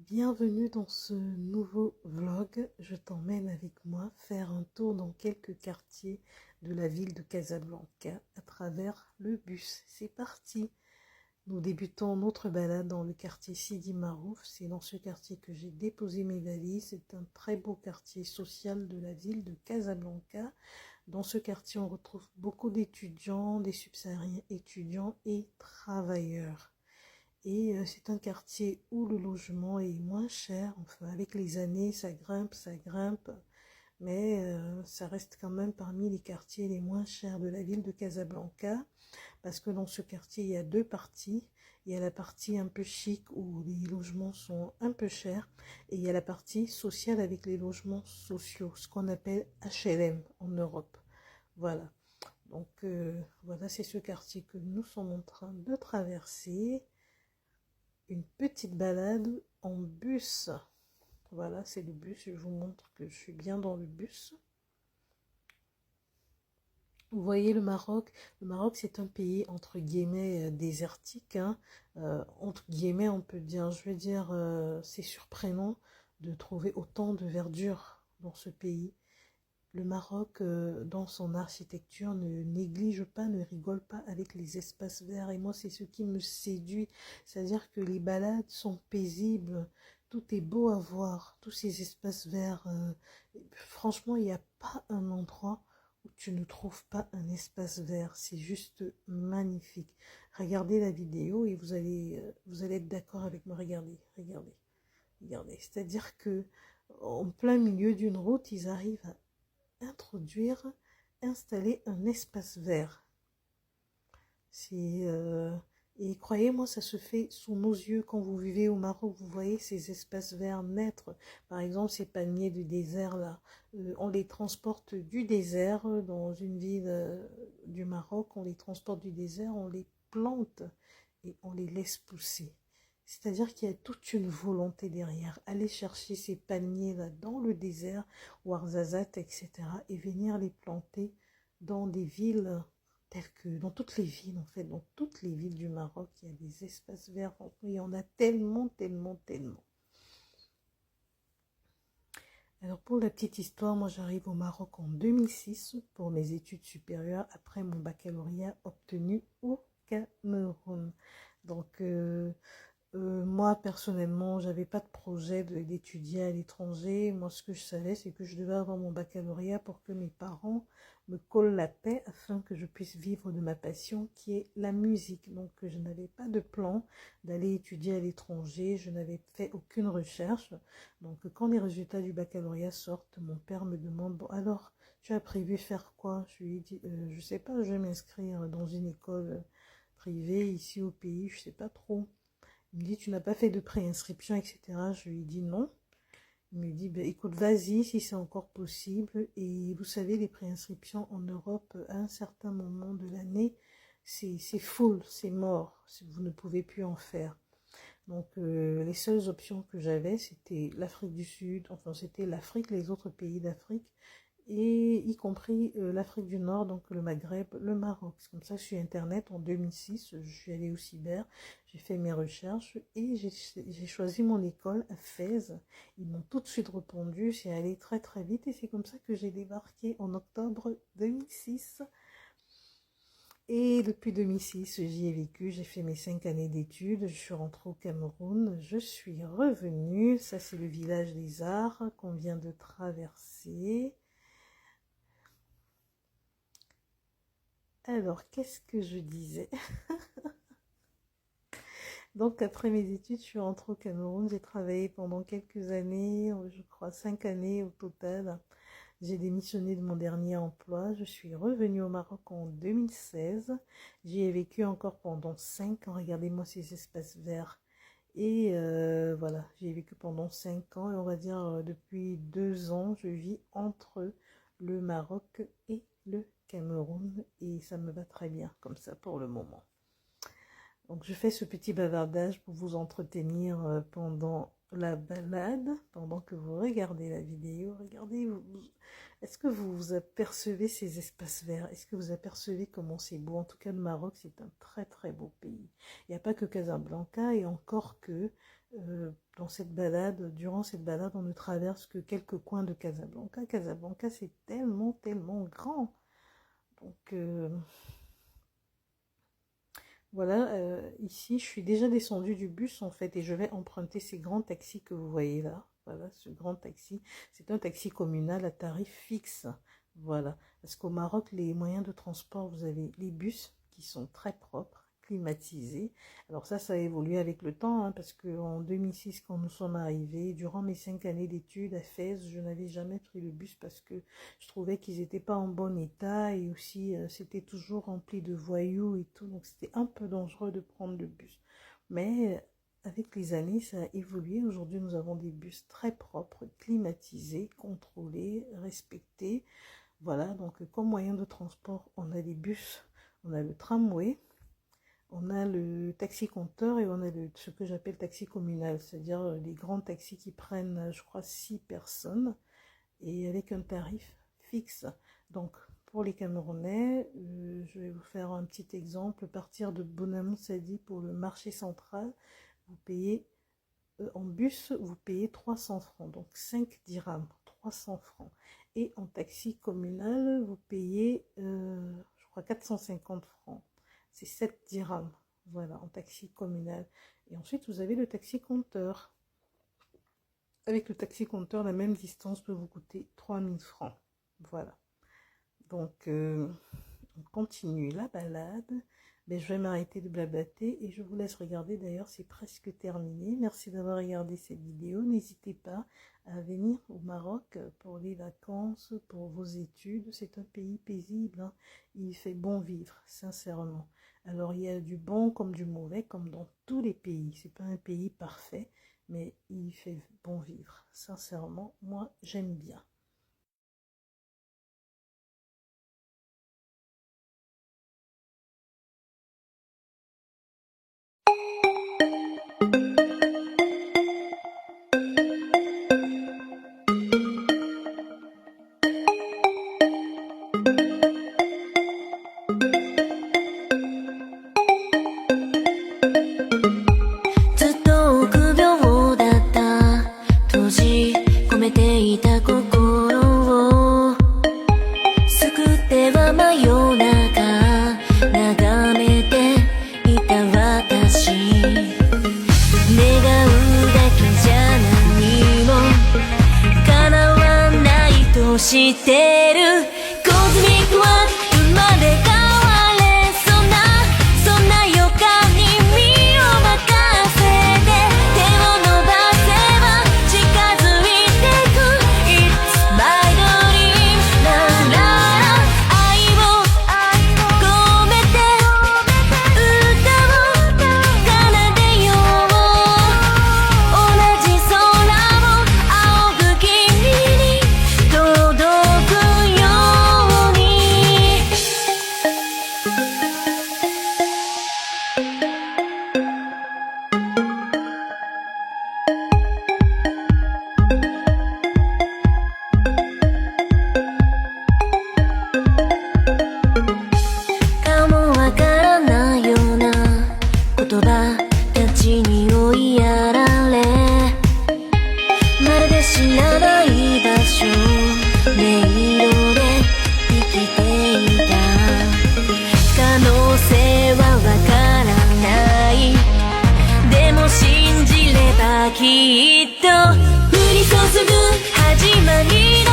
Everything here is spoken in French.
Bienvenue dans ce nouveau vlog. Je t'emmène avec moi faire un tour dans quelques quartiers de la ville de Casablanca à travers le bus. C'est parti! Nous débutons notre balade dans le quartier Sidi Marouf. C'est dans ce quartier que j'ai déposé mes valises. C'est un très beau quartier social de la ville de Casablanca. Dans ce quartier, on retrouve beaucoup d'étudiants, des subsahariens étudiants et travailleurs. Et c'est un quartier où le logement est moins cher. Enfin, avec les années, ça grimpe. Mais ça reste quand même parmi les quartiers les moins chers de la ville de Casablanca. Parce que dans ce quartier, il y a deux parties. Il y a la partie un peu chic où les logements sont un peu chers. Et il y a la partie sociale avec les logements sociaux, ce qu'on appelle HLM en Europe. Voilà. Donc voilà, c'est ce quartier que nous sommes en train de traverser. Une petite balade en bus. Voilà, c'est le bus. Je vous montre que je suis bien dans le bus. Vous voyez le Maroc. Le Maroc, c'est un pays entre guillemets désertique. Hein. Entre guillemets, on peut dire. Je veux dire, c'est surprenant de trouver autant de verdure dans ce pays. Le Maroc, dans son architecture, ne néglige pas, ne rigole pas avec les espaces verts. Et moi, c'est ce qui me séduit. C'est-à-dire que les balades sont paisibles. Tout est beau à voir. Tous ces espaces verts. Franchement, il n'y a pas un endroit où tu ne trouves pas un espace vert. C'est juste magnifique. Regardez la vidéo et vous allez être d'accord avec moi. Regardez. C'est-à-dire que en plein milieu d'une route, ils arrivent à installer un espace vert. Et croyez-moi, ça se fait sous nos yeux quand vous vivez au Maroc. Vous voyez ces espaces verts naître. Par exemple, ces palmiers du désert là, on les transporte du désert dans une ville du Maroc. On les transporte du désert, on les plante et on les laisse pousser. C'est-à-dire qu'il y a toute une volonté derrière. Aller chercher ces palmiers-là dans le désert, Ouarzazate, etc. et venir les planter dans des villes telles que... Dans toutes les villes, en fait. Dans toutes les villes du Maroc, il y a des espaces verts. Il y en a tellement. Alors, pour la petite histoire, moi, j'arrive au Maroc en 2006 pour mes études supérieures après mon baccalauréat obtenu au Cameroun. Donc... moi, personnellement, j'avais pas de projet d'étudier à l'étranger. Moi, ce que je savais, c'est que je devais avoir mon baccalauréat pour que mes parents me collent la paix afin que je puisse vivre de ma passion qui est la musique. Donc, je n'avais pas de plan d'aller étudier à l'étranger. Je n'avais fait aucune recherche. Donc, quand les résultats du baccalauréat sortent, mon père me demande, bon, alors, tu as prévu faire quoi? Je lui ai dit, je sais pas, je vais m'inscrire dans une école privée ici au pays, je sais pas trop. Il me dit, tu n'as pas fait de préinscription, etc. Je lui dis non. Il me dit, ben, écoute, vas-y si c'est encore possible. Et vous savez, les préinscriptions en Europe, à un certain moment de l'année, c'est full, c'est mort. Vous ne pouvez plus en faire. Donc, les seules options que j'avais, c'était l'Afrique du Sud, enfin, c'était l'Afrique, les autres pays d'Afrique, et y compris l'Afrique du Nord, donc le Maghreb, le Maroc. C'est comme ça que je suis Internet en 2006, je suis allée au cyber, j'ai fait mes recherches et j'ai choisi mon école à Fès. Ils m'ont tout de suite répondu, c'est allé très très vite et c'est comme ça que j'ai débarqué en octobre 2006. Et depuis 2006, j'y ai vécu, j'ai fait mes 5 années d'études, je suis rentrée au Cameroun, je suis revenue, ça c'est le village des Arts qu'on vient de traverser. Alors, qu'est-ce que je disais? Donc, après mes études, je suis rentrée au Cameroun. J'ai travaillé pendant quelques années, je crois 5 années au total. J'ai démissionné de mon dernier emploi. Je suis revenue au Maroc en 2016. J'y ai vécu encore pendant 5 ans. Regardez-moi ces espaces verts. Et voilà, j'y ai vécu pendant 5 ans. Et on va dire, depuis 2 ans, je vis entre le Maroc et le Cameroun. Et ça me va très bien comme ça pour le moment. Donc je fais ce petit bavardage pour vous entretenir pendant la balade, pendant que vous regardez la vidéo. Regardez, est-ce que vous apercevez ces espaces verts? Est-ce que vous apercevez comment c'est beau? En tout cas, le Maroc, c'est un très très beau pays. Il n'y a pas que Casablanca et encore que dans cette balade, durant cette balade, on ne traverse que quelques coins de Casablanca. Casablanca, c'est tellement, tellement grand. Donc, voilà, ici, je suis déjà descendue du bus, en fait, et je vais emprunter ces grands taxis que vous voyez là. Voilà, ce grand taxi. C'est un taxi communal à tarif fixe. Voilà. Parce qu'au Maroc, les moyens de transport, vous avez les bus qui sont très propres, climatisés. Alors ça a évolué avec le temps, hein, parce qu'en 2006, quand nous sommes arrivés, durant mes 5 années d'études à Fès, je n'avais jamais pris le bus parce que je trouvais qu'ils n'étaient pas en bon état et aussi c'était toujours rempli de voyous et tout, donc c'était un peu dangereux de prendre le bus. Mais avec les années, ça a évolué. Aujourd'hui, nous avons des bus très propres, climatisés, contrôlés, respectés. Voilà, donc comme moyen de transport, on a les bus, on a le tramway, on a le taxi compteur et on a ce que j'appelle taxi communal, c'est-à-dire les grands taxis qui prennent, je crois, 6 personnes et avec un tarif fixe. Donc, pour les Camerounais, je vais vous faire un petit exemple. À partir de Bonamou Sadi pour le marché central, vous payez en bus, vous payez 300 francs, donc 5 dirhams, 300 francs. Et en taxi communal, vous payez, je crois, 450 francs. C'est 7 dirhams, voilà, en taxi communal. Et ensuite, vous avez le taxi compteur. Avec le taxi compteur, la même distance peut vous coûter 3000 francs. Voilà. Donc, on continue la balade. Mais je vais m'arrêter de blablater et je vous laisse regarder. D'ailleurs, c'est presque terminé. Merci d'avoir regardé cette vidéo. N'hésitez pas à venir au Maroc pour les vacances, pour vos études. C'est un pays paisible, hein. Il fait bon vivre, sincèrement. Alors, il y a du bon comme du mauvais, comme dans tous les pays. C'est pas un pays parfait, mais il fait bon vivre. Sincèrement, moi, j'aime bien.してるコズミックは生まれ変われそんな予感に身を任せて手を伸ばせば近づいてく It's my dream ラララ愛を込めて歌を奏でよう同じ空を仰ぐ君に届くように顔もわからないような言葉たちに追いやられまるで知らない場所迷路で生きていた可能性はわからないでも信じればきっと降り注ぐ始まり